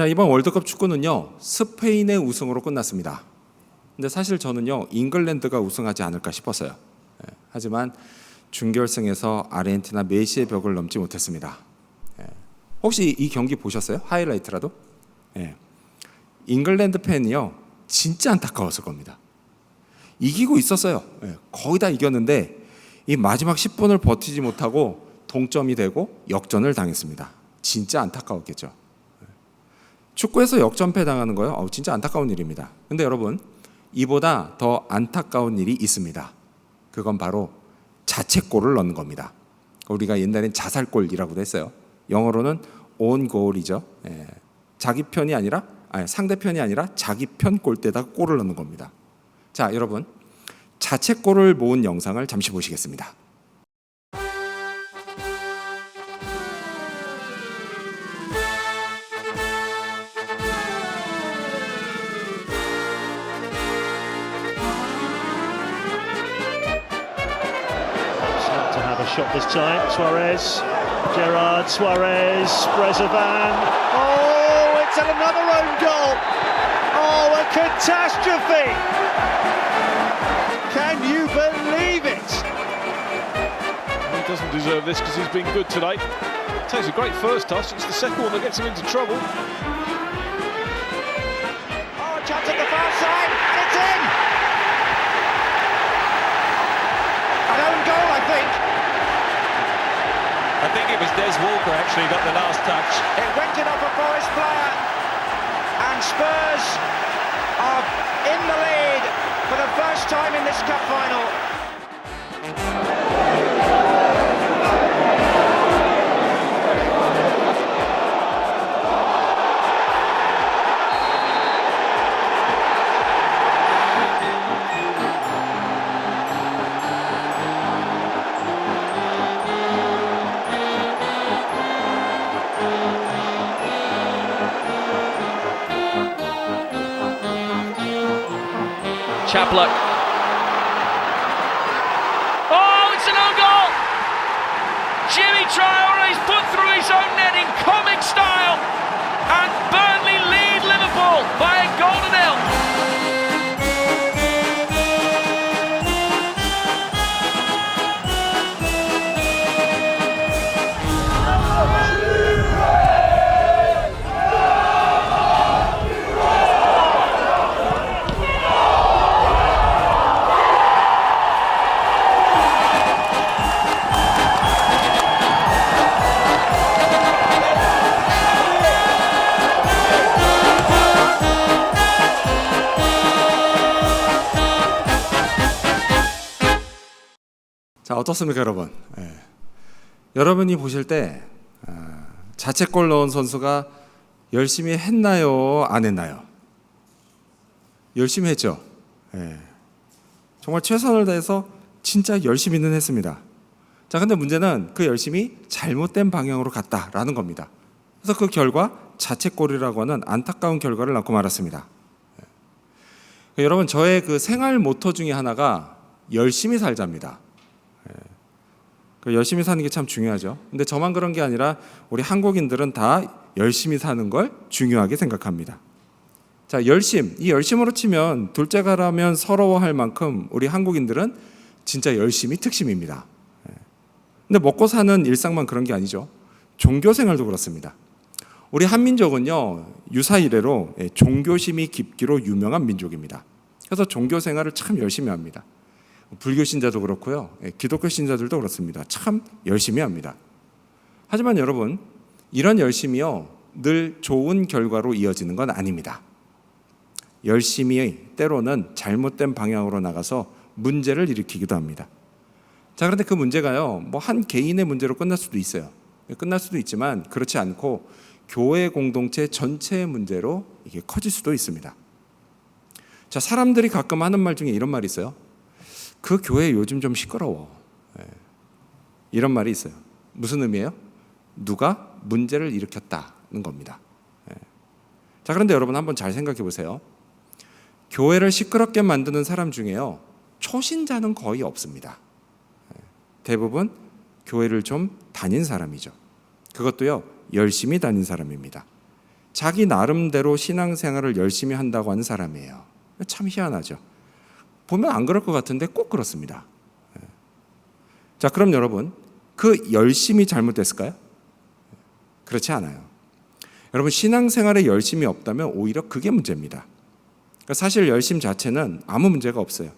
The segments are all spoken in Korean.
자, 이번 월드컵 축구는요, 스페인의 우승으로 끝났습니다. 근데 사실 저는요, 잉글랜드가 우승하지 않을까 싶었어요. 하지만 준결승에서 아르헨티나 메시의 벽을 넘지 못했습니다. 혹시 이 경기 보셨어요? 하이라이트라도? 잉글랜드 팬이요, 진짜 안타까웠을 겁니다. 이기고 있었어요. 거의 다 이겼는데 이 마지막 10분을 버티지 못하고 동점이 되고 역전을 당했습니다. 진짜 안타까웠겠죠. 축구에서 역전패 당하는 거요, 진짜 안타까운 일입니다. 근데 여러분, 이보다 더 안타까운 일이 있습니다. 그건 바로 자책골을 넣는 겁니다. 우리가 옛날엔 자살골이라고도 했어요. 영어로는 own goal이죠. 자기 편이 아니라 상대편이 아니라 자기 편 골대에다가 골을 넣는 겁니다. 자, 여러분, 자책골을 모은 영상을 잠시 보시겠습니다. To have a shot this time. Suarez, Gerrard, Suarez, Brezovan. Oh, it's another own goal. Oh, a catastrophe. Can you believe it? He doesn't deserve this because he's been good tonight. Takes a great first touch. It's the second one that gets him into trouble. Oh, a chance at the far side. It's in. An own goal, I think. I think it was Des Walker actually got the last touch. It went in off a Forest player, and Spurs are in the lead for the first time in this cup final. Chaplock. Oh, it's an own goal! Jimmy Traore's put through his own net in comic style, and Burnley lead Liverpool by a goal to nil. 자, 어떻습니까, 여러분? 여러분이 보실 때 자책골 넣은 선수가 열심히 했나요, 안 했나요? 열심히 했죠. 정말 최선을 다해서 진짜 열심히는 했습니다. 자, 근데 문제는 그 열심히 잘못된 방향으로 갔다라는 겁니다. 그래서 그 결과 자책골이라고 하는 안타까운 결과를 낳고 말았습니다. 여러분, 저의 그 생활 모토 중에 하나가 열심히 살자입니다. 열심히 사는 게 참 중요하죠. 근데 저만 그런 게 아니라 우리 한국인들은 다 열심히 사는 걸 중요하게 생각합니다. 자, 이 열심으로 치면 둘째가라면 서러워할 만큼 우리 한국인들은 진짜 열심히 특심입니다. 근데 먹고 사는 일상만 그런 게 아니죠. 종교 생활도 그렇습니다. 우리 한민족은요, 유사 이래로 종교심이 깊기로 유명한 민족입니다. 그래서 종교 생활을 참 열심히 합니다. 불교 신자도 그렇고요, 기독교 신자들도 그렇습니다. 참 열심히 합니다. 하지만 여러분, 이런 열심이요, 늘 좋은 결과로 이어지는 건 아닙니다. 열심히 때로는 잘못된 방향으로 나가서 문제를 일으키기도 합니다. 자, 그런데 그 문제가요, 뭐 한 개인의 문제로 끝날 수도 있어요. 끝날 수도 있지만 그렇지 않고 교회 공동체 전체의 문제로 이게 커질 수도 있습니다. 자, 사람들이 가끔 하는 말 중에 이런 말이 있어요. 그 교회 요즘 좀 시끄러워. 이런 말이 있어요. 무슨 의미예요? 누가 문제를 일으켰다는 겁니다. 자, 그런데 여러분 한번 잘 생각해 보세요. 교회를 시끄럽게 만드는 사람 중에요, 초신자는 거의 없습니다. 대부분 교회를 좀 다닌 사람이죠. 그것도요, 열심히 다닌 사람입니다. 자기 나름대로 신앙생활을 열심히 한다고 하는 사람이에요. 참 희한하죠. 보면 안 그럴 것 같은데 꼭 그렇습니다. 자, 그럼 여러분, 그 열심이 잘못됐을까요? 그렇지 않아요. 여러분, 신앙생활에 열심이 없다면 오히려 그게 문제입니다. 그러니까 사실 열심 자체는 아무 문제가 없어요.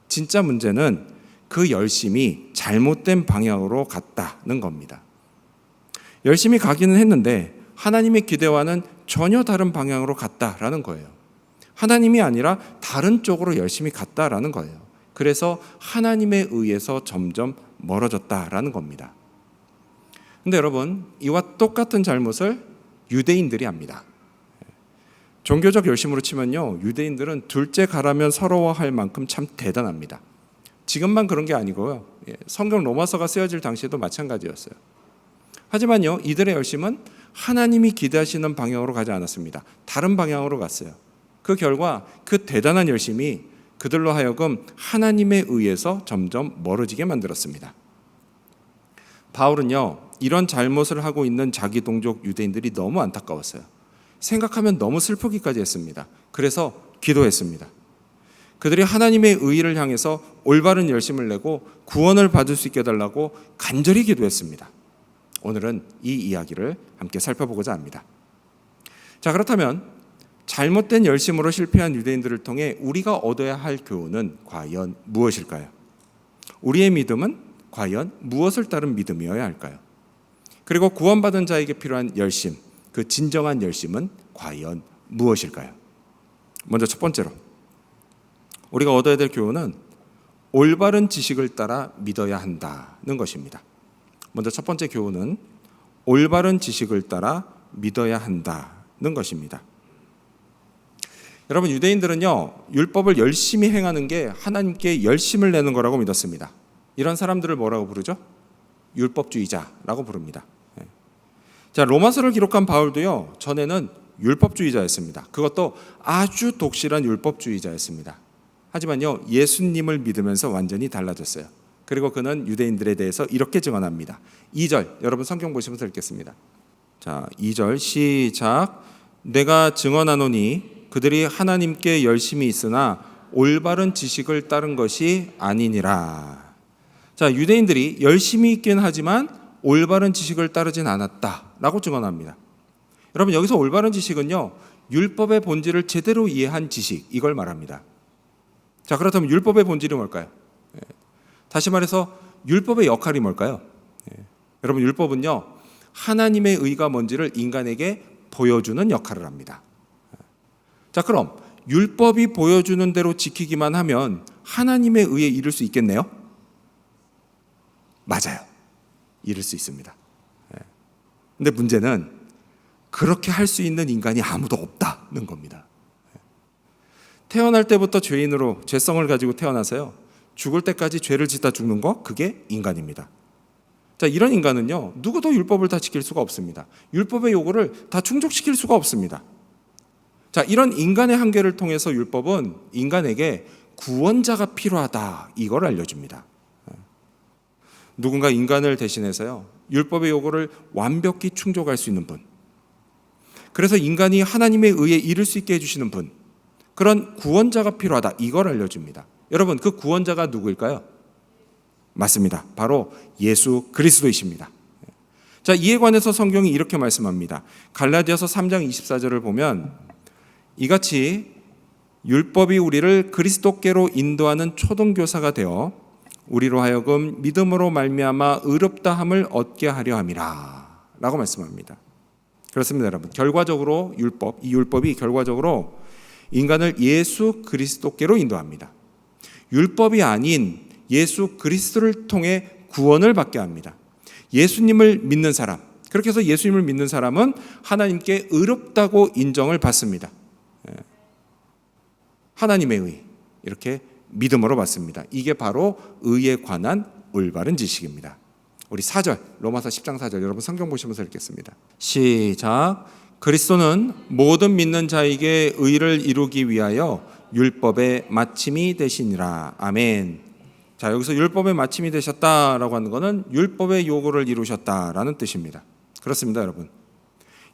진짜 문제는 그 열심이 잘못된 방향으로 갔다는 겁니다. 열심히 가기는 했는데 하나님의 기대와는 전혀 다른 방향으로 갔다라는 거예요. 하나님이 아니라 다른 쪽으로 열심히 갔다라는 거예요. 그래서 하나님에 의해서 점점 멀어졌다라는 겁니다. 근데 여러분, 이와 똑같은 잘못을 유대인들이 합니다. 종교적 열심으로 치면요, 유대인들은 둘째 가라면 서러워할 만큼 참 대단합니다. 지금만 그런 게 아니고요, 성경 로마서가 쓰여질 당시에도 마찬가지였어요. 하지만요, 이들의 열심은 하나님이 기대하시는 방향으로 가지 않았습니다. 다른 방향으로 갔어요. 그 결과 그 대단한 열심이 그들로 하여금 하나님에 의해서 점점 멀어지게 만들었습니다. 바울은요, 이런 잘못을 하고 있는 자기 동족 유대인들이 너무 안타까웠어요. 생각하면 너무 슬프기까지 했습니다. 그래서 기도했습니다. 그들이 하나님의 의를 향해서 올바른 열심을 내고 구원을 받을 수 있게 해달라고 간절히 기도했습니다. 오늘은 이 이야기를 함께 살펴보고자 합니다. 자, 그렇다면 잘못된 열심으로 실패한 유대인들을 통해 우리가 얻어야 할 교훈은 과연 무엇일까요? 우리의 믿음은 과연 무엇을 따른 믿음이어야 할까요? 그리고 구원받은 자에게 필요한 열심, 그 진정한 열심은 과연 무엇일까요? 먼저 첫 번째로 우리가 얻어야 될 교훈은 올바른 지식을 따라 믿어야 한다는 것입니다. 먼저 첫 번째 교훈은 올바른 지식을 따라 믿어야 한다는 것입니다. 여러분, 유대인들은요, 율법을 열심히 행하는 게 하나님께 열심을 내는 거라고 믿었습니다. 이런 사람들을 뭐라고 부르죠? 율법주의자라고 부릅니다. 자, 로마서를 기록한 바울도요, 전에는 율법주의자였습니다. 그것도 아주 독실한 율법주의자였습니다. 하지만요, 예수님을 믿으면서 완전히 달라졌어요. 그리고 그는 유대인들에 대해서 이렇게 증언합니다. 2절, 여러분 성경 보시면서 읽겠습니다. 자, 2절 시작. 내가 증언하노니 그들이 하나님께 열심히 있으나 올바른 지식을 따른 것이 아니니라. 자, 유대인들이 열심히 있긴 하지만 올바른 지식을 따르진 않았다라고 증언합니다. 여러분, 여기서 올바른 지식은요, 율법의 본질을 제대로 이해한 지식, 이걸 말합니다. 자, 그렇다면 율법의 본질이 뭘까요? 다시 말해서 율법의 역할이 뭘까요? 여러분, 율법은요, 하나님의 의가 뭔지를 인간에게 보여주는 역할을 합니다. 자, 그럼 율법이 보여주는 대로 지키기만 하면 하나님의 의에 이를 수 있겠네요? 맞아요. 이룰 수 있습니다. 근데 문제는 그렇게 할 수 있는 인간이 아무도 없다는 겁니다. 태어날 때부터 죄인으로 죄성을 가지고 태어나서요, 죽을 때까지 죄를 짓다 죽는 거, 그게 인간입니다. 자, 이런 인간은요, 누구도 율법을 다 지킬 수가 없습니다. 율법의 요구를 다 충족시킬 수가 없습니다. 자, 이런 인간의 한계를 통해서 율법은 인간에게 구원자가 필요하다, 이걸 알려줍니다. 누군가 인간을 대신해서요, 율법의 요구를 완벽히 충족할 수 있는 분, 그래서 인간이 하나님의 의에 이를 수 있게 해주시는 분, 그런 구원자가 필요하다, 이걸 알려줍니다. 여러분, 그 구원자가 누구일까요? 맞습니다. 바로 예수 그리스도이십니다. 자, 이에 관해서 성경이 이렇게 말씀합니다. 갈라디아서 3장 24절을 보면 이같이 율법이 우리를 그리스도께로 인도하는 초등교사가 되어 우리로 하여금 믿음으로 말미암아 의롭다함을 얻게 하려 함이라 라고 말씀합니다. 그렇습니다, 여러분. 결과적으로 이 율법이 결과적으로 인간을 예수 그리스도께로 인도합니다. 율법이 아닌 예수 그리스도를 통해 구원을 받게 합니다. 예수님을 믿는 사람, 그렇게 해서 예수님을 믿는 사람은 하나님께 의롭다고 인정을 받습니다. 하나님의 의, 이렇게 믿음으로 받습니다. 이게 바로 의에 관한 올바른 지식입니다. 우리 4절, 로마서 10장 4절, 여러분 성경 보시면서 읽겠습니다. 시작. 그리스도는 모든 믿는 자에게 의를 이루기 위하여 율법의 마침이 되시니라. 아멘. 자, 여기서 율법의 마침이 되셨다라고 하는 것은 율법의 요구를 이루셨다라는 뜻입니다. 그렇습니다, 여러분.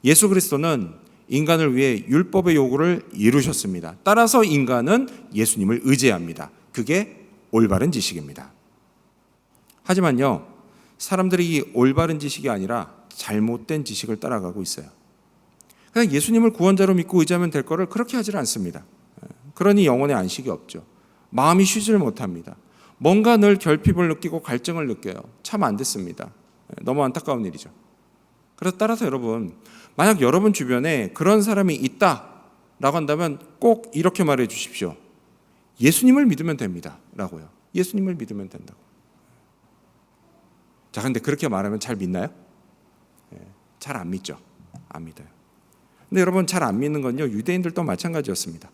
예수 그리스도는 인간을 위해 율법의 요구를 이루셨습니다. 따라서 인간은 예수님을 의지합니다. 그게 올바른 지식입니다. 하지만요, 사람들이 이 올바른 지식이 아니라 잘못된 지식을 따라가고 있어요. 그냥 예수님을 구원자로 믿고 의지하면 될 거를 그렇게 하질 않습니다. 그러니 영혼의 안식이 없죠. 마음이 쉬지를 못합니다. 뭔가 늘 결핍을 느끼고 갈증을 느껴요. 참 안 됐습니다. 너무 안타까운 일이죠. 그래서 따라서 여러분, 만약 여러분 주변에 그런 사람이 있다라고 한다면 꼭 이렇게 말해 주십시오. 예수님을 믿으면 됩니다. 라고요. 예수님을 믿으면 된다고. 자, 근데 그렇게 말하면 잘 믿나요? 잘 안 믿죠. 안 믿어요. 근데 여러분, 잘 안 믿는 건요, 유대인들도 마찬가지였습니다.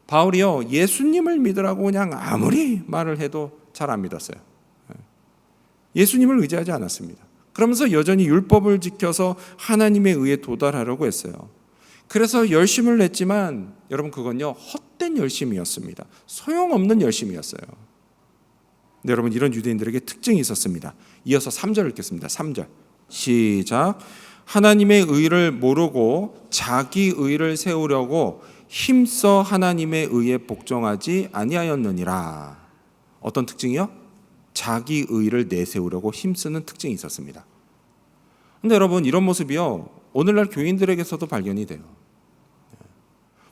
바울이요, 예수님을 믿으라고 그냥 아무리 말을 해도 잘 안 믿었어요. 예수님을 의지하지 않았습니다. 그러면서 여전히 율법을 지켜서 하나님에 의해 도달하려고 했어요. 그래서 열심을 냈지만 여러분, 그건요, 헛된 열심이었습니다. 소용없는 열심이었어요. 근데 여러분, 이런 유대인들에게 특징이 있었습니다. 이어서 3절 읽겠습니다. 3절 시작. 하나님의 의를 모르고 자기 의를 세우려고 힘써 하나님의 의에 복종하지 아니하였느니라. 어떤 특징이요? 자기 의를 내세우려고 힘쓰는 특징이 있었습니다. 근데 여러분, 이런 모습이요, 오늘날 교인들에게서도 발견이 돼요.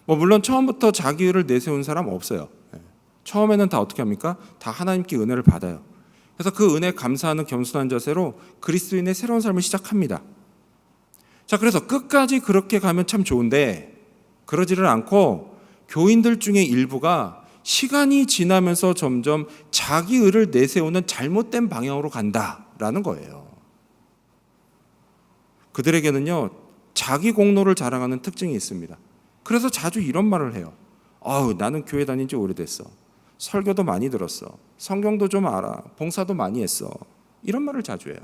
물론 처음부터 자기 의를 내세운 사람 없어요. 처음에는 다 어떻게 합니까? 다 하나님께 은혜를 받아요. 그래서 그 은혜에 감사하는 겸손한 자세로 그리스도인의 새로운 삶을 시작합니다. 자, 그래서 끝까지 그렇게 가면 참 좋은데 그러지를 않고 교인들 중에 일부가 시간이 지나면서 점점 자기 의를 내세우는 잘못된 방향으로 간다라는 거예요. 그들에게는요, 자기 공로를 자랑하는 특징이 있습니다. 그래서 자주 이런 말을 해요. 나는 교회 다닌 지 오래됐어. 설교도 많이 들었어. 성경도 좀 알아. 봉사도 많이 했어. 이런 말을 자주 해요.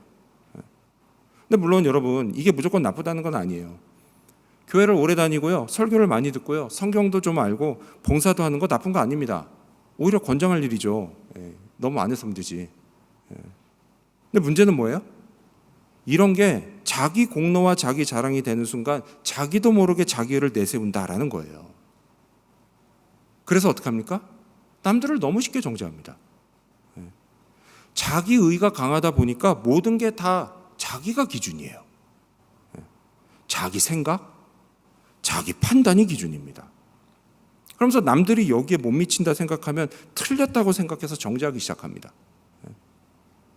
근데 물론 여러분, 이게 무조건 나쁘다는 건 아니에요. 교회를 오래 다니고요, 설교를 많이 듣고요, 성경도 좀 알고 봉사도 하는 거 나쁜 거 아닙니다. 오히려 권장할 일이죠. 너무 안 해서 문제지. 근데 문제는 뭐예요? 이런 게 자기 공로와 자기 자랑이 되는 순간 자기도 모르게 자기 의를 내세운다라는 거예요. 그래서 어떻게 합니까? 남들을 너무 쉽게 정죄합니다. 자기 의가 강하다 보니까 모든 게 다 자기가 기준이에요. 자기 생각, 자기 판단이 기준입니다. 그러면서 남들이 여기에 못 미친다 생각하면 틀렸다고 생각해서 정죄하기 시작합니다.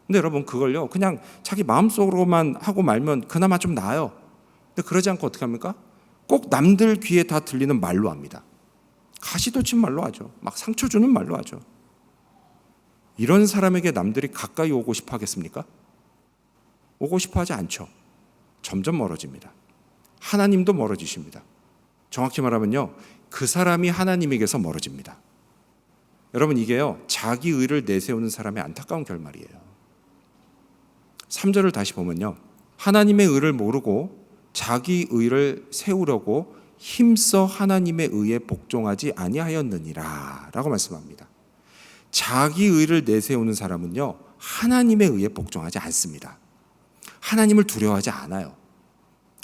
근데 여러분, 그걸요, 그냥 자기 마음속으로만 하고 말면 그나마 좀 나아요. 근데 그러지 않고 어떻게 합니까? 꼭 남들 귀에 다 들리는 말로 합니다. 가시도 친 말로 하죠. 막 상처 주는 말로 하죠. 이런 사람에게 남들이 가까이 오고 싶어 하겠습니까? 오고 싶어 하지 않죠. 점점 멀어집니다. 하나님도 멀어지십니다. 정확히 말하면요, 그 사람이 하나님에게서 멀어집니다. 여러분, 이게요, 자기 의를 내세우는 사람의 안타까운 결말이에요. 3절을 다시 보면요, 하나님의 의를 모르고 자기 의를 세우려고 힘써 하나님의 의에 복종하지 아니하였느니라 라고 말씀합니다. 자기 의를 내세우는 사람은요, 하나님의 의에 복종하지 않습니다. 하나님을 두려워하지 않아요.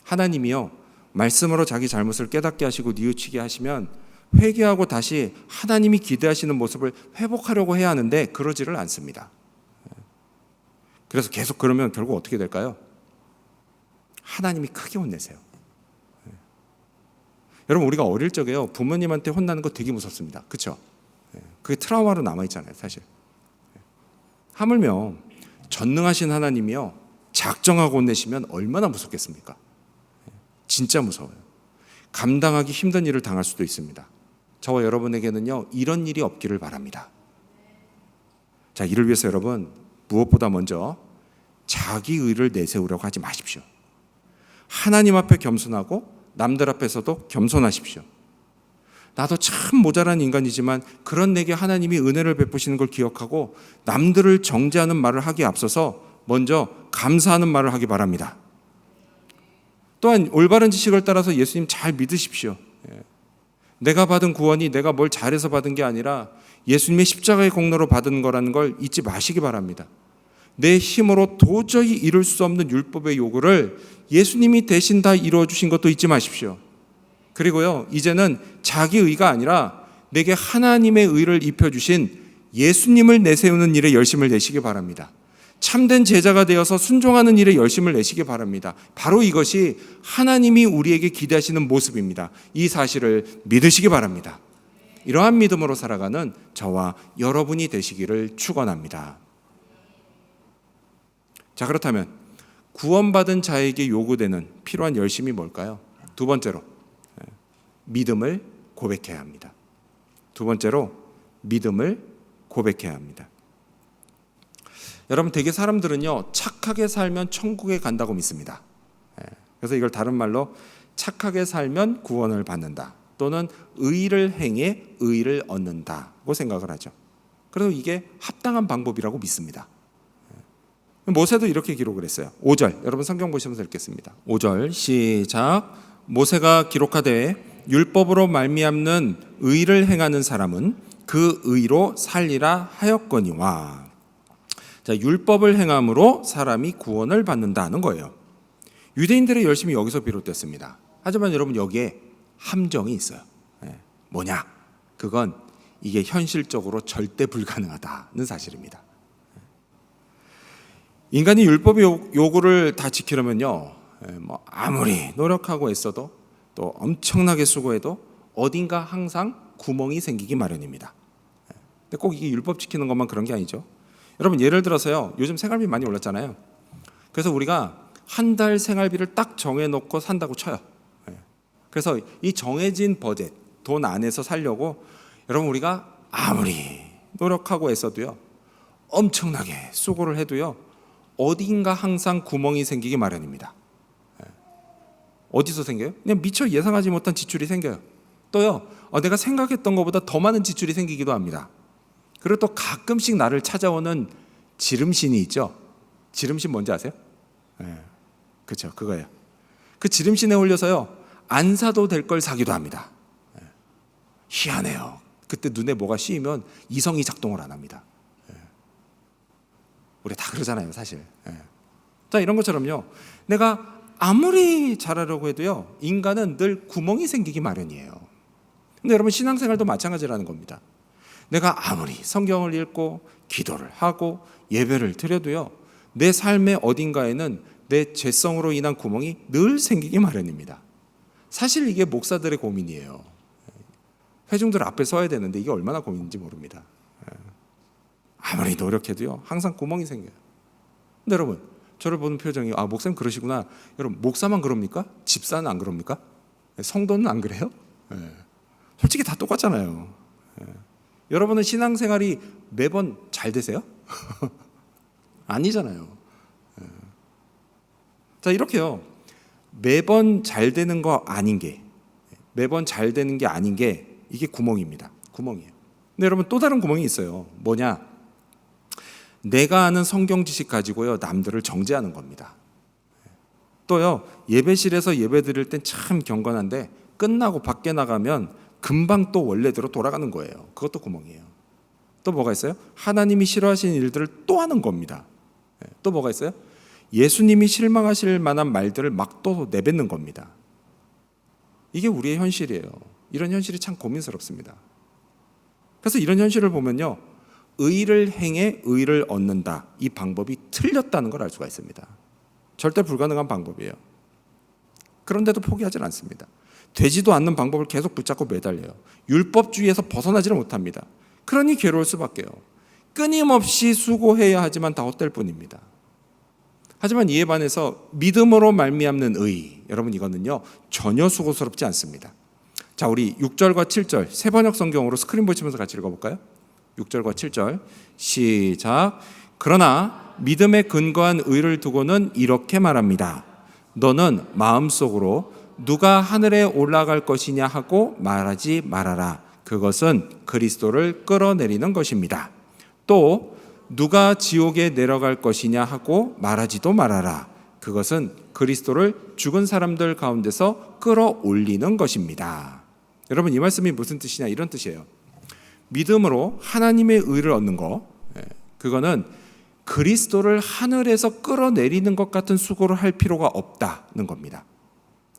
하나님이요, 말씀으로 자기 잘못을 깨닫게 하시고 뉘우치게 하시면 회개하고 다시 하나님이 기대하시는 모습을 회복하려고 해야 하는데 그러지를 않습니다. 그래서 계속 그러면 결국 어떻게 될까요? 하나님이 크게 혼내세요. 여러분, 우리가 어릴 적에요, 부모님한테 혼나는 거 되게 무섭습니다. 그렇죠? 그게 트라우마로 남아있잖아요, 사실. 하물며 전능하신 하나님이요, 작정하고 혼내시면 얼마나 무섭겠습니까? 진짜 무서워요. 감당하기 힘든 일을 당할 수도 있습니다. 저와 여러분에게는요, 이런 일이 없기를 바랍니다. 자, 이를 위해서 여러분, 무엇보다 먼저 자기 의를 내세우려고 하지 마십시오. 하나님 앞에 겸손하고 남들 앞에서도 겸손하십시오. 나도 참 모자란 인간이지만 그런 내게 하나님이 은혜를 베푸시는 걸 기억하고 남들을 정죄하는 말을 하기에 앞서서 먼저 감사하는 말을 하기 바랍니다. 또한 올바른 지식을 따라서 예수님 잘 믿으십시오. 내가 받은 구원이 내가 뭘 잘해서 받은 게 아니라 예수님의 십자가의 공로로 받은 거라는 걸 잊지 마시기 바랍니다. 내 힘으로 도저히 이룰 수 없는 율법의 요구를 예수님이 대신 다 이루어 주신 것도 잊지 마십시오. 그리고요, 이제는 자기 의가 아니라 내게 하나님의 의를 입혀주신 예수님을 내세우는 일에 열심을 내시기 바랍니다. 참된 제자가 되어서 순종하는 일에 열심을 내시기 바랍니다. 바로 이것이 하나님이 우리에게 기대하시는 모습입니다. 이 사실을 믿으시기 바랍니다. 이러한 믿음으로 살아가는 저와 여러분이 되시기를 축원합니다. 자, 그렇다면 구원받은 자에게 요구되는 필요한 열심이 뭘까요? 두 번째로 믿음을 고백해야 합니다. 두 번째로 믿음을 고백해야 합니다. 여러분, 대개 사람들은요, 착하게 살면 천국에 간다고 믿습니다. 그래서 이걸 다른 말로 착하게 살면 구원을 받는다, 또는 의를 행해 의를 얻는다고 생각을 하죠. 그래서 이게 합당한 방법이라고 믿습니다. 모세도 이렇게 기록을 했어요. 5절, 여러분 성경 보시면서 읽겠습니다. 5절 시작. 모세가 기록하되 율법으로 말미암는 의를 행하는 사람은 그 의로 살리라 하였거니와. 자, 율법을 행함으로 사람이 구원을 받는다는 거예요. 유대인들의 열심이 여기서 비롯됐습니다. 하지만 여러분, 여기에 함정이 있어요. 뭐냐? 그건 이게 현실적으로 절대 불가능하다는 사실입니다. 인간이 율법의 요구를 다 지키려면요, 아무리 노력하고 애써도 또 엄청나게 수고해도 어딘가 항상 구멍이 생기기 마련입니다. 근데 꼭 이게 율법 지키는 것만 그런 게 아니죠. 여러분, 예를 들어서요, 요즘 생활비 많이 올랐잖아요. 그래서 우리가 한 달 생활비를 딱 정해놓고 산다고 쳐요. 그래서 이 정해진 버젯, 돈 안에서 살려고 여러분, 우리가 아무리 노력하고 애써도요, 엄청나게 수고를 해도요, 어딘가 항상 구멍이 생기기 마련입니다. 어디서 생겨요? 그냥 미처 예상하지 못한 지출이 생겨요. 또요, 내가 생각했던 것보다 더 많은 지출이 생기기도 합니다. 그리고 또 가끔씩 나를 찾아오는 지름신이 있죠. 지름신 뭔지 아세요? 그렇죠, 그거예요. 그 지름신에 홀려서요, 안 사도 될 걸 사기도 합니다. 희한해요. 그때 눈에 뭐가 씌이면 이성이 작동을 안 합니다. 우리 다 그러잖아요, 사실. 자, 이런 것처럼요, 내가 아무리 잘하려고 해도요, 인간은 늘 구멍이 생기기 마련이에요. 근데 여러분, 신앙생활도 마찬가지라는 겁니다. 내가 아무리 성경을 읽고 기도를 하고 예배를 드려도요, 내 삶의 어딘가에는 내 죄성으로 인한 구멍이 늘 생기기 마련입니다. 사실 이게 목사들의 고민이에요. 회중들 앞에 서야 되는데 이게 얼마나 고민인지 모릅니다. 아무리 노력해도요, 항상 구멍이 생겨요. 근데 여러분, 저를 보는 표정이, 목사님 그러시구나. 여러분, 목사만 그럽니까? 집사는 안 그럽니까? 성도는 안 그래요? 솔직히 다 똑같잖아요. 여러분은 신앙생활이 매번 잘 되세요? 아니잖아요. 자, 이렇게요, 매번 잘 되는 거 아닌 게, 매번 잘 되는 게 아닌 게 이게 구멍입니다. 구멍이에요. 근데 여러분, 또 다른 구멍이 있어요. 뭐냐? 내가 아는 성경 지식 가지고요, 남들을 정죄하는 겁니다. 또요, 예배실에서 예배 드릴 땐 참 경건한데 끝나고 밖에 나가면 금방 또 원래대로 돌아가는 거예요. 그것도 구멍이에요. 또 뭐가 있어요? 하나님이 싫어하시는 일들을 또 하는 겁니다. 또 뭐가 있어요? 예수님이 실망하실 만한 말들을 막 또 내뱉는 겁니다. 이게 우리의 현실이에요. 이런 현실이 참 고민스럽습니다. 그래서 이런 현실을 보면요, 의를 행해 의를 얻는다, 이 방법이 틀렸다는 걸 알 수가 있습니다. 절대 불가능한 방법이에요. 그런데도 포기하지 않습니다. 되지도 않는 방법을 계속 붙잡고 매달려요. 율법주의에서 벗어나지를 못합니다. 그러니 괴로울 수밖에요. 끊임없이 수고해야 하지만 다 헛될 뿐입니다. 하지만 이에 반해서 믿음으로 말미암는 의, 여러분, 이거는요, 전혀 수고스럽지 않습니다. 자, 우리 6절과 7절 새 번역 성경으로 스크린 보시면서 같이 읽어볼까요? 6절과 7절 시작. 그러나 믿음에 근거한 의를 두고는 이렇게 말합니다. 너는 마음속으로 누가 하늘에 올라갈 것이냐 하고 말하지 말아라. 그것은 그리스도를 끌어내리는 것입니다. 또 누가 지옥에 내려갈 것이냐 하고 말하지도 말아라. 그것은 그리스도를 죽은 사람들 가운데서 끌어올리는 것입니다. 여러분, 이 말씀이 무슨 뜻이냐, 이런 뜻이에요. 믿음으로 하나님의 의를 얻는 거, 그거는 그리스도를 하늘에서 끌어내리는 것 같은 수고를 할 필요가 없다는 겁니다.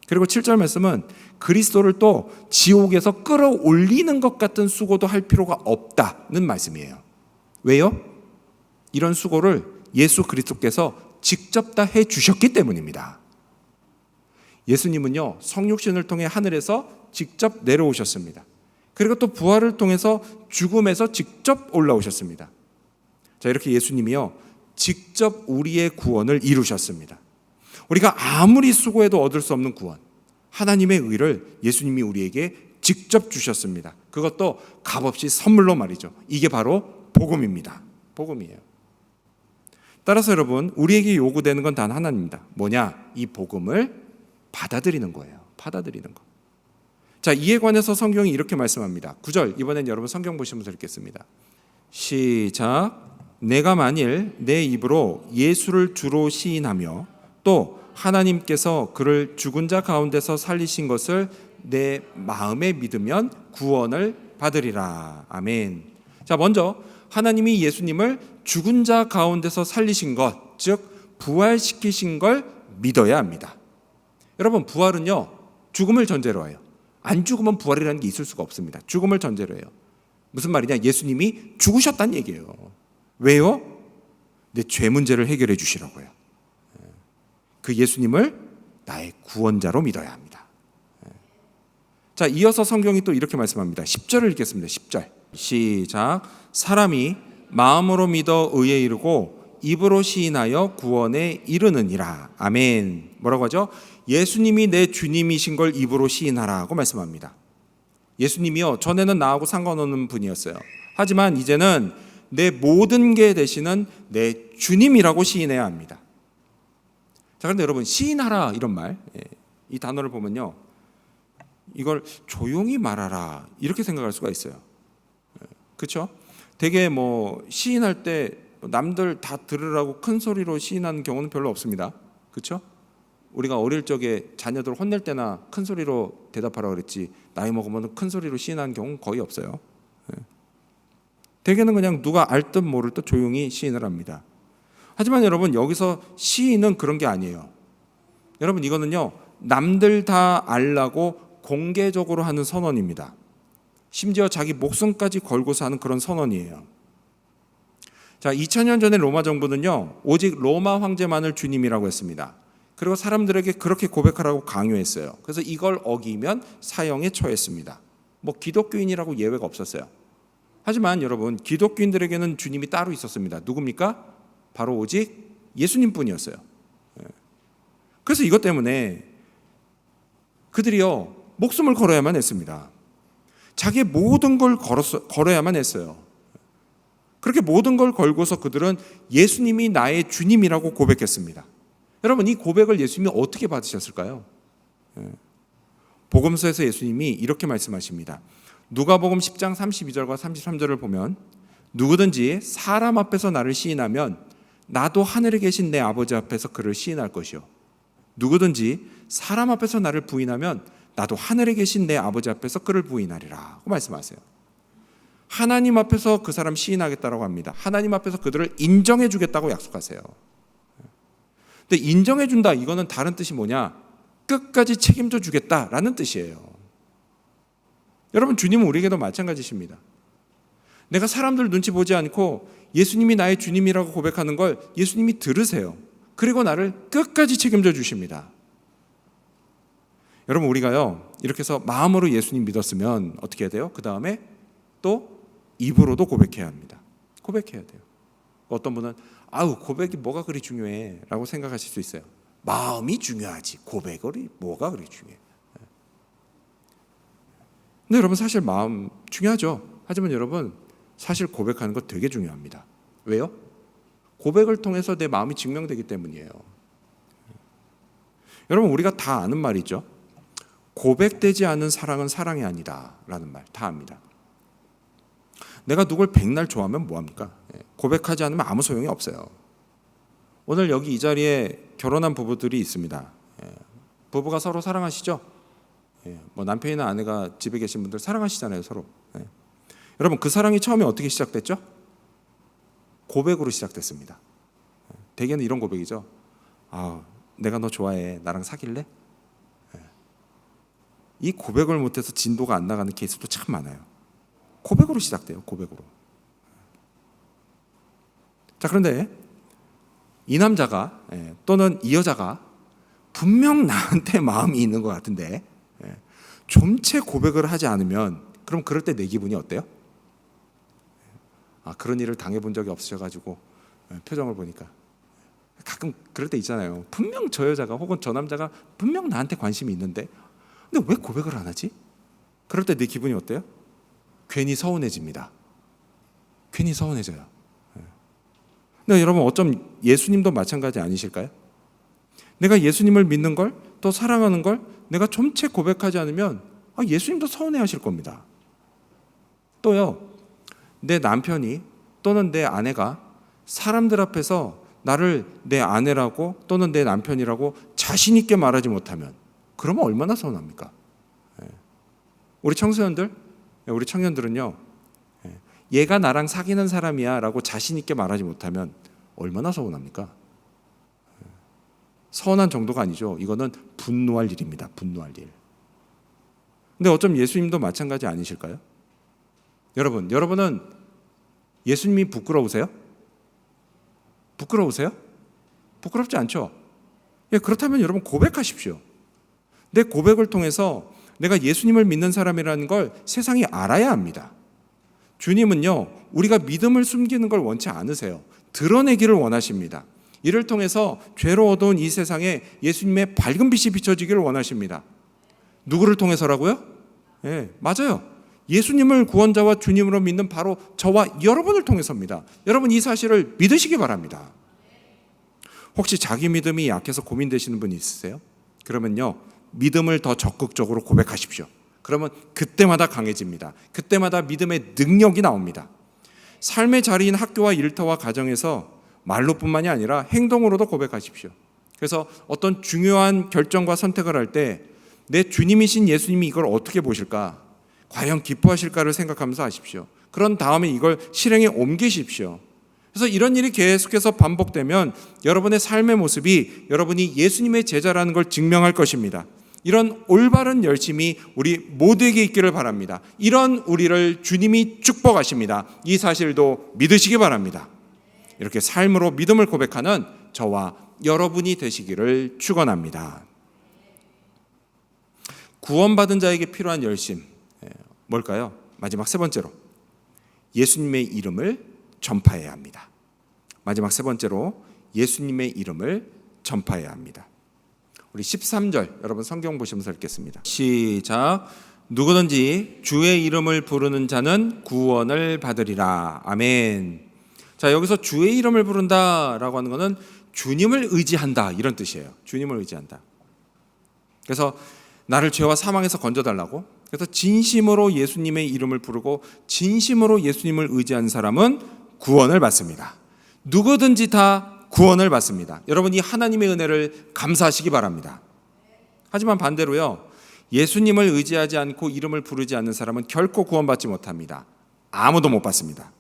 그리고 7절 말씀은 그리스도를 또 지옥에서 끌어올리는 것 같은 수고도 할 필요가 없다는 말씀이에요. 왜요? 이런 수고를 예수 그리스도께서 직접 다 해주셨기 때문입니다. 예수님은요, 성육신을 통해 하늘에서 직접 내려오셨습니다. 그리고 또 부활을 통해서 죽음에서 직접 올라오셨습니다. 자, 이렇게 예수님이요, 직접 우리의 구원을 이루셨습니다. 우리가 아무리 수고해도 얻을 수 없는 구원, 하나님의 의를 예수님이 우리에게 직접 주셨습니다. 그것도 값없이 선물로 말이죠. 이게 바로 복음입니다. 복음이에요. 따라서 여러분, 우리에게 요구되는 건 단 하나입니다. 뭐냐? 이 복음을 받아들이는 거예요. 받아들이는 거. 자, 이에 관해서 성경이 이렇게 말씀합니다. 9절, 이번엔 여러분 성경 보시면서 읽겠습니다. 시작. 내가 만일 내 입으로 예수를 주로 시인하며 또 하나님께서 그를 죽은 자 가운데서 살리신 것을 내 마음에 믿으면 구원을 받으리라. 아멘. 자, 먼저 하나님이 예수님을 죽은 자 가운데서 살리신 것, 즉 부활시키신 걸 믿어야 합니다. 여러분, 부활은요, 죽음을 전제로 해요. 안 죽으면 부활이라는 게 있을 수가 없습니다. 죽음을 전제로 해요. 무슨 말이냐? 예수님이 죽으셨다는 얘기예요. 왜요? 내 죄 문제를 해결해 주시라고요. 그 예수님을 나의 구원자로 믿어야 합니다. 자, 이어서 성경이 또 이렇게 말씀합니다. 10절을 읽겠습니다. 10절. 시작. 사람이 마음으로 믿어 의에 이르고 입으로 시인하여 구원에 이르느니라. 아멘. 뭐라고 하죠? 예수님이 내 주님이신 걸 입으로 시인하라고 말씀합니다. 예수님이요, 전에는 나하고 상관없는 분이었어요. 하지만 이제는 내 모든 게 되시는 내 주님이라고 시인해야 합니다. 자, 그런데 여러분, 시인하라 이런 말, 이 단어를 보면요, 이걸 조용히 말하라 이렇게 생각할 수가 있어요. 그렇죠? 되게 뭐 시인할 때 남들 다 들으라고 큰 소리로 시인하는 경우는 별로 없습니다. 그렇죠? 우리가 어릴 적에 자녀들 혼낼 때나 큰 소리로 대답하라고 그랬지, 나이 먹으면 큰 소리로 시인하는 경우는 거의 없어요. 대개는 그냥 누가 알 듯 모를 듯 조용히 시인을 합니다. 하지만 여러분, 여기서 시인은 그런 게 아니에요. 여러분, 이거는요, 남들 다 알라고 공개적으로 하는 선언입니다. 심지어 자기 목숨까지 걸고서 하는 그런 선언이에요. 자, 2000년 전에 로마 정부는요, 오직 로마 황제만을 주님이라고 했습니다. 그리고 사람들에게 그렇게 고백하라고 강요했어요. 그래서 이걸 어기면 사형에 처했습니다. 뭐 기독교인이라고 예외가 없었어요. 하지만 여러분, 기독교인들에게는 주님이 따로 있었습니다. 누굽니까? 바로 오직 예수님뿐이었어요. 그래서 이것 때문에 그들이요, 목숨을 걸어야만 했습니다. 자기의 모든 걸 걸어야만 했어요. 그렇게 모든 걸 걸고서 그들은 예수님이 나의 주님이라고 고백했습니다. 여러분, 이 고백을 예수님이 어떻게 받으셨을까요? 복음서에서 예수님이 이렇게 말씀하십니다. 누가복음 10장 32절과 33절을 보면, 누구든지 사람 앞에서 나를 시인하면 나도 하늘에 계신 내 아버지 앞에서 그를 시인할 것이요, 누구든지 사람 앞에서 나를 부인하면 나도 하늘에 계신 내 아버지 앞에서 그를 부인하리라고 말씀하세요. 하나님 앞에서 그 사람 시인하겠다라고 합니다. 하나님 앞에서 그들을 인정해 주겠다고 약속하세요. 근데 인정해 준다, 이거는 다른 뜻이 뭐냐? 끝까지 책임져 주겠다라는 뜻이에요. 여러분, 주님은 우리에게도 마찬가지십니다. 내가 사람들 눈치 보지 않고 예수님이 나의 주님이라고 고백하는 걸 예수님이 들으세요. 그리고 나를 끝까지 책임져 주십니다. 여러분, 우리가요, 이렇게 해서 마음으로 예수님 믿었으면 어떻게 해야 돼요? 그 다음에 또 입으로도 고백해야 합니다. 고백해야 돼요. 어떤 분은 아우, 고백이 뭐가 그리 중요해 라고 생각하실 수 있어요. 마음이 중요하지 고백이 뭐가 그리 중요해. 근데 여러분, 사실 마음 중요하죠. 하지만 여러분, 사실 고백하는 거 되게 중요합니다. 왜요? 고백을 통해서 내 마음이 증명되기 때문이에요. 여러분, 우리가 다 아는 말이죠. 고백되지 않은 사랑은 사랑이 아니다 라는 말 다 압니다. 내가 누굴 백날 좋아하면 뭐합니까? 고백하지 않으면 아무 소용이 없어요. 오늘 여기 이 자리에 결혼한 부부들이 있습니다. 부부가 서로 사랑하시죠? 뭐 남편이나 아내가 집에 계신 분들 사랑하시잖아요, 서로. 여러분, 그 사랑이 처음에 어떻게 시작됐죠? 고백으로 시작됐습니다. 대개는 이런 고백이죠. 아, 내가 너 좋아해. 나랑 사귈래? 이 고백을 못해서 진도가 안 나가는 케이스도 참 많아요. 고백으로 시작돼요. 고백으로. 자, 그런데 이 남자가 또는 이 여자가 분명 나한테 마음이 있는 것 같은데 좀채 고백을 하지 않으면 그럼 그럴 때 내 기분이 어때요? 그런 일을 당해본 적이 없으셔가지고 표정을 보니까 가끔 그럴 때 있잖아요. 분명 저 여자가 혹은 저 남자가 분명 나한테 관심이 있는데 근데 왜 고백을 안 하지? 그럴 때 내 기분이 어때요? 괜히 서운해집니다. 괜히 서운해져요. 근데 여러분 어쩜 예수님도 마찬가지 아니실까요? 내가 예수님을 믿는 걸 또 사랑하는 걸 내가 좀채 고백하지 않으면 예수님도 서운해하실 겁니다. 또요, 내 남편이 또는 내 아내가 사람들 앞에서 나를 내 아내라고 또는 내 남편이라고 자신 있게 말하지 못하면 그러면 얼마나 서운합니까? 우리 청소년들, 우리 청년들은요, 얘가 나랑 사귀는 사람이야 라고 자신 있게 말하지 못하면 얼마나 서운합니까? 서운한 정도가 아니죠. 이거는 분노할 일입니다. 분노할 일. 근데 어쩜 예수님도 마찬가지 아니실까요? 여러분은 예수님이 부끄러우세요? 부끄러우세요? 부끄럽지 않죠? 그렇다면 여러분 고백하십시오. 내 고백을 통해서 내가 예수님을 믿는 사람이라는 걸 세상이 알아야 합니다. 주님은요, 우리가 믿음을 숨기는 걸 원치 않으세요. 드러내기를 원하십니다. 이를 통해서 죄로 어두운 이 세상에 예수님의 밝은 빛이 비춰지기를 원하십니다. 누구를 통해서라고요? 맞아요. 예수님을 구원자와 주님으로 믿는 바로 저와 여러분을 통해서입니다. 여러분 이 사실을 믿으시기 바랍니다. 혹시 자기 믿음이 약해서 고민되시는 분이 있으세요? 그러면요, 믿음을 더 적극적으로 고백하십시오. 그러면 그때마다 강해집니다. 그때마다 믿음의 능력이 나옵니다. 삶의 자리인 학교와 일터와 가정에서 말로뿐만이 아니라 행동으로도 고백하십시오. 그래서 어떤 중요한 결정과 선택을 할 때 내 주님이신 예수님이 이걸 어떻게 보실까? 과연 기뻐하실까를 생각하면서 하십시오. 그런 다음에 이걸 실행에 옮기십시오. 그래서 이런 일이 계속해서 반복되면 여러분의 삶의 모습이 여러분이 예수님의 제자라는 걸 증명할 것입니다. 이런 올바른 열심이 우리 모두에게 있기를 바랍니다. 이런 우리를 주님이 축복하십니다. 이 사실도 믿으시기 바랍니다. 이렇게 삶으로 믿음을 고백하는 저와 여러분이 되시기를 축원합니다. 구원받은 자에게 필요한 열심 뭘까요? 마지막 세 번째로 예수님의 이름을 전파해야 합니다. 마지막 세 번째로 예수님의 이름을 전파해야 합니다. 우리 13절 여러분 성경 보시면서 읽겠습니다. 시작. 누구든지 주의 이름을 부르는 자는 구원을 받으리라. 아멘. 자, 여기서 주의 이름을 부른다라고 하는 것은 주님을 의지한다 이런 뜻이에요. 주님을 의지한다. 그래서 나를 죄와 사망에서 건져달라고, 그래서 진심으로 예수님의 이름을 부르고 진심으로 예수님을 의지한 사람은 구원을 받습니다. 누구든지 다 구원을 받습니다. 여러분 이 하나님의 은혜를 감사하시기 바랍니다. 하지만 반대로요, 예수님을 의지하지 않고 이름을 부르지 않는 사람은 결코 구원받지 못합니다. 아무도 못 받습니다.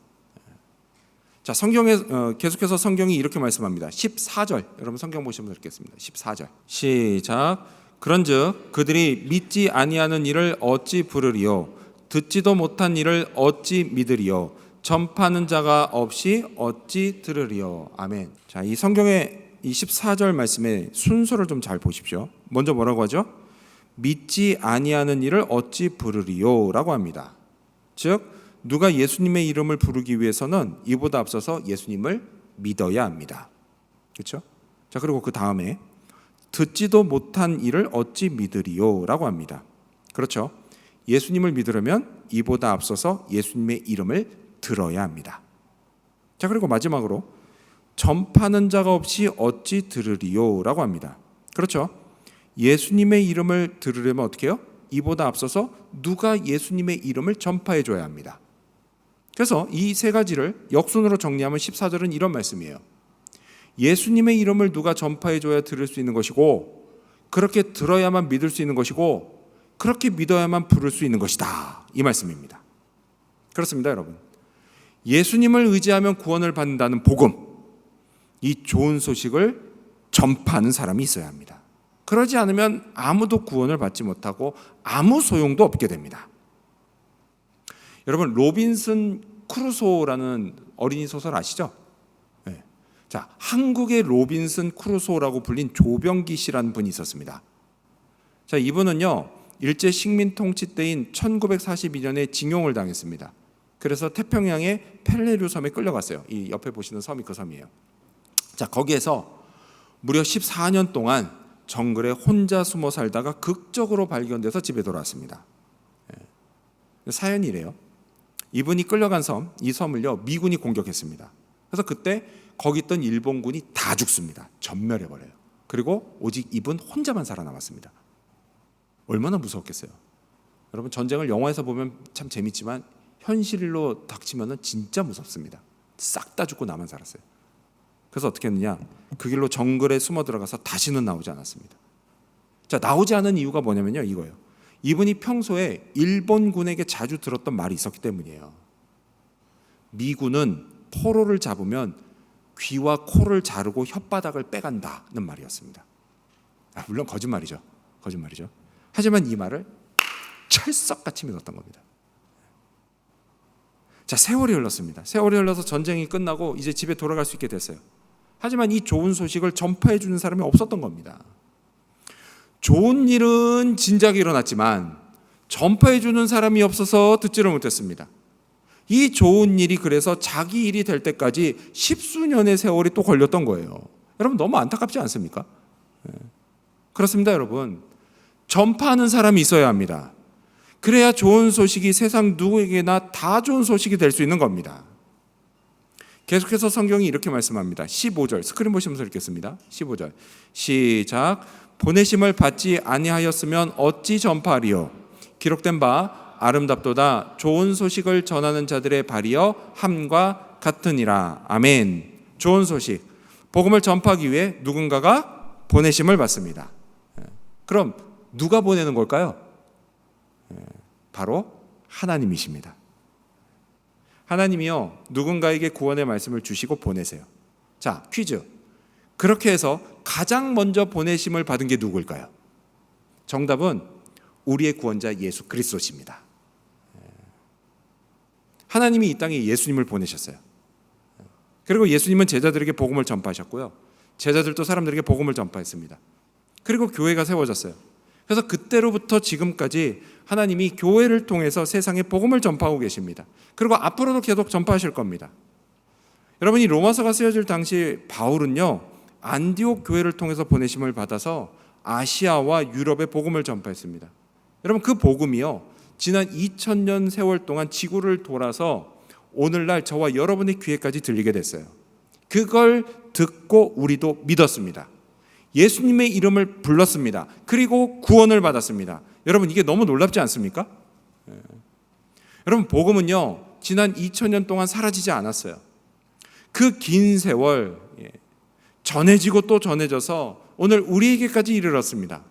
자, 성경에 계속해서 성경이 이렇게 말씀합니다. 14절 여러분 성경 보시면 읽겠습니다. 14절 시작. 그런즉 그들이 믿지 아니하는 일을 어찌 부르리요? 듣지도 못한 일을 어찌 믿으리요? 전파하는 자가 없이 어찌 들으리요? 아멘. 자, 이 성경의 이 14절 말씀의 순서를 좀 잘 보십시오. 먼저 뭐라고 하죠? 믿지 아니하는 일을 어찌 부르리요? 라고 합니다. 즉 누가 예수님의 이름을 부르기 위해서는 이보다 앞서서 예수님을 믿어야 합니다. 그렇죠? 자, 그리고 그 다음에 듣지도 못한 일을 어찌 믿으리요? 라고 합니다. 그렇죠? 예수님을 믿으려면 이보다 앞서서 예수님의 이름을 들어야 합니다. 자, 그리고 마지막으로 전파하는 자가 없이 어찌 들으리요? 라고 합니다. 그렇죠? 예수님의 이름을 들으려면 어떻게 해요? 이보다 앞서서 누가 예수님의 이름을 전파해 줘야 합니다. 그래서 이 세 가지를 역순으로 정리하면 14절은 이런 말씀이에요. 예수님의 이름을 누가 전파해 줘야 들을 수 있는 것이고, 그렇게 들어야만 믿을 수 있는 것이고, 그렇게 믿어야만 부를 수 있는 것이다, 이 말씀입니다. 그렇습니다, 여러분. 예수님을 의지하면 구원을 받는다는 복음, 이 좋은 소식을 전파하는 사람이 있어야 합니다. 그러지 않으면 아무도 구원을 받지 못하고 아무 소용도 없게 됩니다. 여러분, 로빈슨 크루소라는 어린이 소설 아시죠? 네. 자, 한국의 로빈슨 크루소라고 불린 조병기 씨라는 분이 있었습니다. 자, 이분은요, 일제 식민 통치 때인 1942년에 징용을 당했습니다. 그래서 태평양의 펠레류 섬에 끌려갔어요. 이 옆에 보시는 섬이 그 섬이에요. 자, 거기에서 무려 14년 동안 정글에 혼자 숨어 살다가 극적으로 발견돼서 집에 돌아왔습니다. 사연이 이래요. 이분이 끌려간 섬, 이 섬을요, 미군이 공격했습니다. 그래서 그때 거기 있던 일본군이 다 죽습니다. 전멸해버려요. 그리고 오직 이분 혼자만 살아남았습니다. 얼마나 무서웠겠어요. 여러분, 전쟁을 영화에서 보면 참 재밌지만 현실로 닥치면 진짜 무섭습니다. 싹 다 죽고 나만 살았어요. 그래서 어떻게 했느냐, 그 길로 정글에 숨어 들어가서 다시는 나오지 않았습니다. 자, 나오지 않은 이유가 뭐냐면요, 이거예요. 이분이 평소에 일본군에게 자주 들었던 말이 있었기 때문이에요. 미군은 포로를 잡으면 귀와 코를 자르고 혓바닥을 빼간다는 말이었습니다. 물론 거짓말이죠. 하지만 이 말을 철석같이 믿었던 겁니다. 자, 세월이 흘렀습니다. 세월이 흘러서 전쟁이 끝나고 이제 집에 돌아갈 수 있게 됐어요. 하지만 이 좋은 소식을 전파해 주는 사람이 없었던 겁니다. 좋은 일은 진작에 일어났지만 전파해 주는 사람이 없어서 듣지를 못했습니다. 이 좋은 일이 그래서 자기 일이 될 때까지 십수년의 세월이 또 걸렸던 거예요. 여러분, 너무 안타깝지 않습니까? 그렇습니다, 여러분. 전파하는 사람이 있어야 합니다. 그래야 좋은 소식이 세상 누구에게나 다 좋은 소식이 될 수 있는 겁니다. 계속해서 성경이 이렇게 말씀합니다. 15절, 스크린 보시면서 읽겠습니다. 15절 시작. 보내심을 받지 아니하였으면 어찌 전파하리요? 기록된 바 아름답도다 좋은 소식을 전하는 자들의 발이여 함과 같으니라. 아멘. 좋은 소식, 복음을 전파하기 위해 누군가가 보내심을 받습니다. 그럼 누가 보내는 걸까요? 바로 하나님이십니다. 하나님이요, 누군가에게 구원의 말씀을 주시고 보내세요. 자, 퀴즈. 그렇게 해서 가장 먼저 보내심을 받은 게 누구일까요? 정답은 우리의 구원자 예수 그리스도십니다. 하나님이 이 땅에 예수님을 보내셨어요. 그리고 예수님은 제자들에게 복음을 전파하셨고요, 제자들도 사람들에게 복음을 전파했습니다. 그리고 교회가 세워졌어요. 그래서 그때로부터 지금까지 하나님이 교회를 통해서 세상에 복음을 전파하고 계십니다. 그리고 앞으로도 계속 전파하실 겁니다. 여러분이 로마서가 쓰여질 당시 바울은요, 안디옥 교회를 통해서 보내심을 받아서 아시아와 유럽에 복음을 전파했습니다. 여러분, 그 복음이요, 지난 2000년 세월 동안 지구를 돌아서 오늘날 저와 여러분의 귀에까지 들리게 됐어요. 그걸 듣고 우리도 믿었습니다. 예수님의 이름을 불렀습니다. 그리고 구원을 받았습니다. 여러분, 이게 너무 놀랍지 않습니까? 여러분, 복음은요, 지난 2000년 동안 사라지지 않았어요. 그 긴 세월 전해지고 또 전해져서 오늘 우리에게까지 이르렀습니다.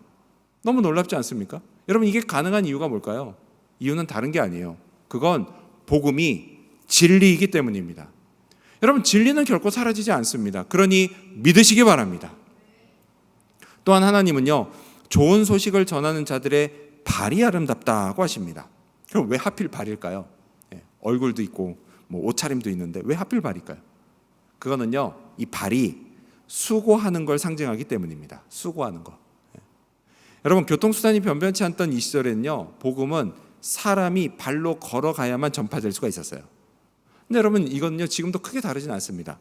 너무 놀랍지 않습니까? 여러분, 이게 가능한 이유가 뭘까요? 이유는 다른 게 아니에요. 그건 복음이 진리이기 때문입니다. 여러분, 진리는 결코 사라지지 않습니다. 그러니 믿으시기 바랍니다. 또한 하나님은요, 좋은 소식을 전하는 자들의 발이 아름답다고 하십니다. 그럼 왜 하필 발일까요? 얼굴도 있고 옷차림도 있는데 왜 하필 발일까요? 그거는요, 이 발이 수고하는 걸 상징하기 때문입니다. 수고하는 거. 여러분, 교통수단이 변변치 않던 이 시절에는요, 복음은 사람이 발로 걸어가야만 전파될 수가 있었어요. 근데 여러분, 이거는요, 지금도 크게 다르진 않습니다.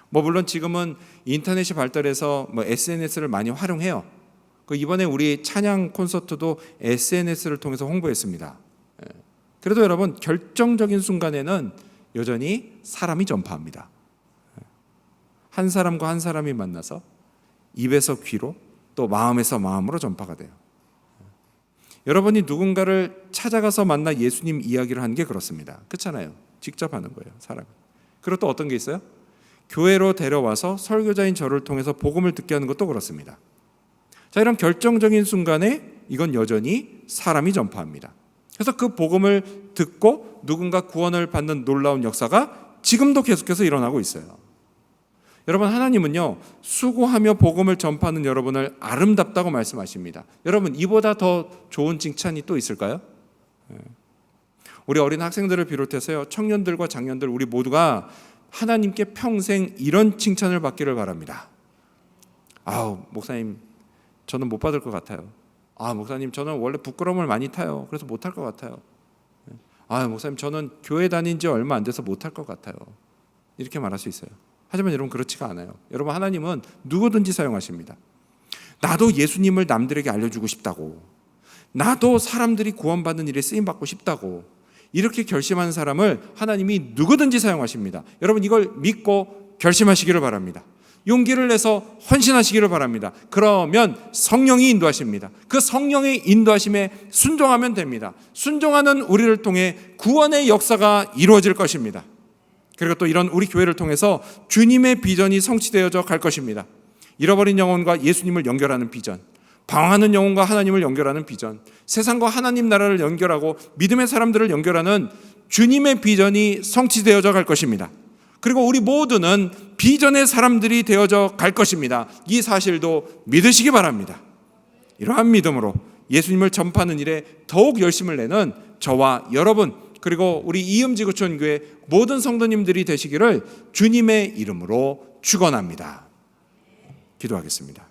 물론 지금은 인터넷이 발달해서 SNS를 많이 활용해요. 이번에 우리 찬양 콘서트도 SNS를 통해서 홍보했습니다. 그래도 여러분, 결정적인 순간에는 여전히 사람이 전파합니다. 한 사람과 한 사람이 만나서 입에서 귀로 또 마음에서 마음으로 전파가 돼요. 여러분이 누군가를 찾아가서 만나 예수님 이야기를 하는 게 그렇습니다. 그렇잖아요. 직접 하는 거예요, 사람. 그리고 또 어떤 게 있어요? 교회로 데려와서 설교자인 저를 통해서 복음을 듣게 하는 것도 그렇습니다. 자, 이런 결정적인 순간에 이건 여전히 사람이 전파합니다. 그래서 그 복음을 듣고 누군가 구원을 받는 놀라운 역사가 지금도 계속해서 일어나고 있어요. 여러분, 하나님은요, 수고하며 복음을 전파하는 여러분을 아름답다고 말씀하십니다. 여러분, 이보다 더 좋은 칭찬이 또 있을까요? 우리 어린 학생들을 비롯해서요, 청년들과 장년들 우리 모두가 하나님께 평생 이런 칭찬을 받기를 바랍니다. 아우, 목사님, 저는 못 받을 것 같아요. 아, 목사님, 저는 원래 부끄러움을 많이 타요. 그래서 못할 것 같아요. 아, 목사님, 저는 교회 다닌 지 얼마 안 돼서 못할 것 같아요. 이렇게 말할 수 있어요. 하지만 여러분, 그렇지가 않아요. 여러분, 하나님은 누구든지 사용하십니다. 나도 예수님을 남들에게 알려주고 싶다고, 나도 사람들이 구원받는 일에 쓰임받고 싶다고 이렇게 결심하는 사람을 하나님이 누구든지 사용하십니다. 여러분, 이걸 믿고 결심하시기를 바랍니다. 용기를 내서 헌신하시기를 바랍니다. 그러면 성령이 인도하십니다. 그 성령의 인도하심에 순종하면 됩니다. 순종하는 우리를 통해 구원의 역사가 이루어질 것입니다. 그리고 또 이런 우리 교회를 통해서 주님의 비전이 성취되어져 갈 것입니다. 잃어버린 영혼과 예수님을 연결하는 비전, 방황하는 영혼과 하나님을 연결하는 비전, 세상과 하나님 나라를 연결하고 믿음의 사람들을 연결하는 주님의 비전이 성취되어져 갈 것입니다. 그리고 우리 모두는 비전의 사람들이 되어져 갈 것입니다. 이 사실도 믿으시기 바랍니다. 이러한 믿음으로 예수님을 전파하는 일에 더욱 열심을 내는 저와 여러분, 그리고 우리 이음지구촌교회 모든 성도님들이 되시기를 주님의 이름으로 축원합니다. 기도하겠습니다.